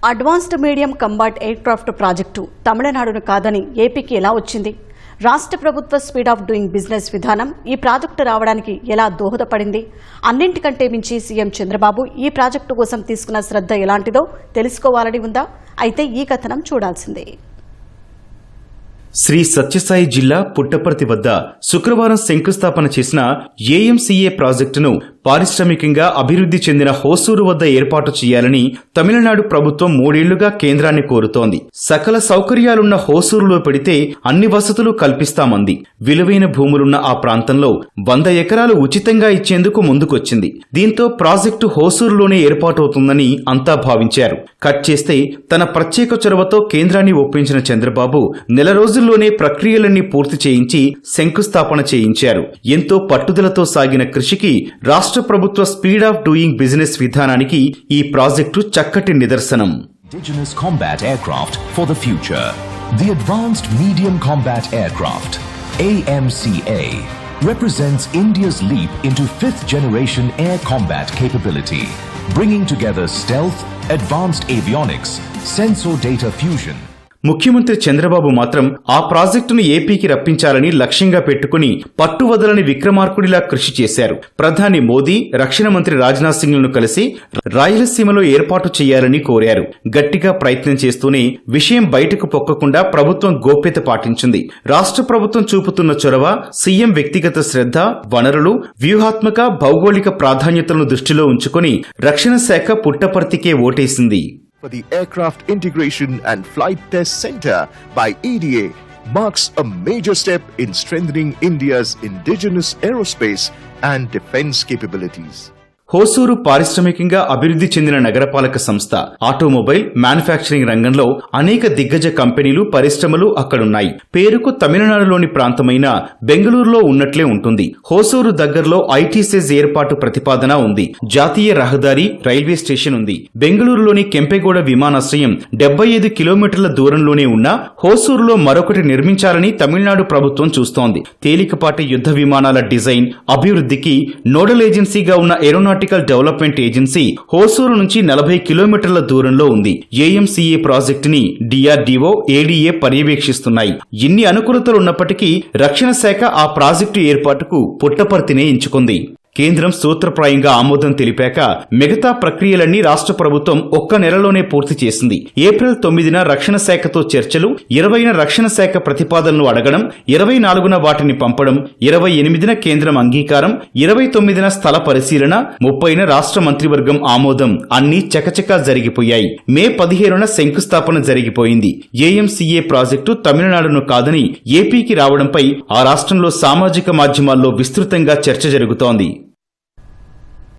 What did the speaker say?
Advanced medium combat aircraft project తమిళనాడును కాదని ఏపీకి ఎలా వచ్చింది? రాష్ట్ర ప్రభుత్వ స్పీడ్ ఆఫ్ డూయింగ్ బిజినెస్ విధానం ఈ ప్రాజెక్టు రావడానికి ఎలా దోహదపడింది? అన్నింటికంటే మించి సీఎం చంద్రబాబు ఈ ప్రాజెక్టు కోసం తీసుకున్న శ్రద్ధ ఎలాంటిదో తెలుసుకోవాలని ఉందా? అయితే ఈ కథనం చూడాల్సిందే. శ్రీ సత్యసాయి జిల్లా పుట్టపర్తి వద్ద శుక్రవారం శంకుస్థాపన చేసిన ఏఎంసీఏ ప్రాజెక్టును పారిశ్రామికంగా అభివృద్ధి చెందిన హోసూరు వద్ద ఏర్పాటు చేయాలని తమిళనాడు ప్రభుత్వం 3 ఏళ్లుగా కేంద్రాన్ని కోరుతోంది. సకల సౌకర్యాలున్న హోసూరులో పెడితే అన్ని వసతులు కల్పిస్తామంది. విలువైన భూములున్న ఆ ప్రాంతంలో 100 ఎకరాలు ఉచితంగా ఇచ్చేందుకు ముందుకొచ్చింది. దీంతో ప్రాజెక్టు హోసూరులోనే ఏర్పాటవుతుందని అంతా భావించారు. కట్ చేస్తే తన ప్రత్యేక చొరవతో కేంద్రాన్ని ఒప్పించిన చంద్రబాబు నెల రోజుల్లోనే ప్రక్రియలన్నీ పూర్తి చేయించి శంకుస్థాపన చేయించారు. ఎంతో పట్టుదలతో సాగిన కృషికి రాష్ట్ర ప్రభుత్వ స్పీడ్ ఆఫ్ డూయింగ్ బిజినెస్ విధానానికి ఈ ప్రాజెక్టు చక్కటి నిదర్శనం. Indigenous Combat Aircraft for the Future. The Advanced Medium Combat Aircraft, AMCA, represents India's leap into 5th generation air combat capability, bringing together stealth, advanced avionics, sensor data fusion. ముఖ్యమంత్రి చంద్రబాబు మాత్రం ఆ ప్రాజెక్టును ఏపీకి రప్పించాలని లక్ష్యంగా పెట్టుకుని పట్టువదలని విక్రమార్కుడిలా కృషి చేశారు. ప్రధాని మోదీ, రక్షణ మంత్రి రాజ్నాథ్ సింగ్లను కలిసి రాయలసీమలో ఏర్పాటు చేయాలని కోరారు. గట్టిగా ప్రయత్నం చేస్తూనే విషయం బయటకు పొక్కకుండా ప్రభుత్వం గోప్యత పాటించింది. రాష్ట్ర ప్రభుత్వం చూపుతున్న చొరవ, సీఎం వ్యక్తిగత శ్రద్ధ, వనరులు, వ్యూహాత్మక భౌగోళిక ప్రాధాన్యతలను దృష్టిలో ఉంచుకుని రక్షణ శాఖ పుట్టపర్తికే ఓటేసింది. For the Aircraft Integration and Flight Test Center by EDA marks a major step in strengthening India's indigenous aerospace and defense capabilities. Hosur పారిశ్రామికంగా అభివృద్ధి చెందిన నగరపాలక సంస్థ. ఆటోమొబైల్, మ్యానుఫ్యాక్చరింగ్ రంగంలో అనేక దిగ్గజ కంపెనీలు, పరిశ్రమలు అక్కడున్నాయి. పేరుకు తమిళనాడులోని ప్రాంతమైన బెంగళూరులో ఉన్నట్లే ఉంటుంది. హోసూరు దగ్గరలో ఐటీసెజ్ ఏర్పాటు ప్రతిపాదన ఉంది. జాతీయ రహదారి, రైల్వే స్టేషన్ ఉంది. బెంగళూరులోని కెంపెగౌడ విమానాశ్రయం 75 కిలోమీటర్ల దూరంలోనే ఉన్న హోసూరులో మరొకటి నిర్మించాలని తమిళనాడు ప్రభుత్వం చూస్తోంది. తేలికపాటి యుద్ధ విమానాల డిజైన్, అభివృద్ధికి నోడల్ ఏజెన్సీగా ఉన్న ఏరోనాటికల్ డెవలప్మెంట్ ఏజెన్సీ హోసూరు నుంచి 40 కిలోమీటర్ల దూరంలో ఉంది. ఏఎంసీఏ ప్రాజెక్టుని డిఆర్డీఓ, ఏడీఏ పర్యవేక్షిస్తున్నాయి. ఇన్ని అనుకూలతలున్నప్పటికీ రక్షణ శాఖ ఆ ప్రాజెక్టు ఏర్పాటుకు పుట్టపర్తినే ఎంచుకుంది. కేంద్రం సూత్రప్రాయంగా ఆమోదం తెలిపాక మిగతా ప్రక్రియలన్నీ రాష్ట్ర ప్రభుత్వం ఒక్క నెలలోనే పూర్తి చేసింది. ఏప్రిల్ 9న రక్షణ శాఖతో చర్చలు, 20న రక్షణ శాఖ ప్రతిపాదనలు అడగడం, 24న వాటిని పంపడం, 28న కేంద్రం అంగీకారం, 29న స్థల పరిశీలన, 30న రాష్ట్ర మంత్రివర్గం ఆమోదం అన్నీ చకచకా జరిగిపోయాయి. మే 15న శంకుస్థాపన జరిగిపోయింది. ఏఎంసీఏ ప్రాజెక్టు తమిళనాడును కాదని ఏపీకి రావడంపై ఆ రాష్ట్రంలో సామాజిక మాధ్యమాల్లో విస్తృతంగా చర్చ జరుగుతోంది.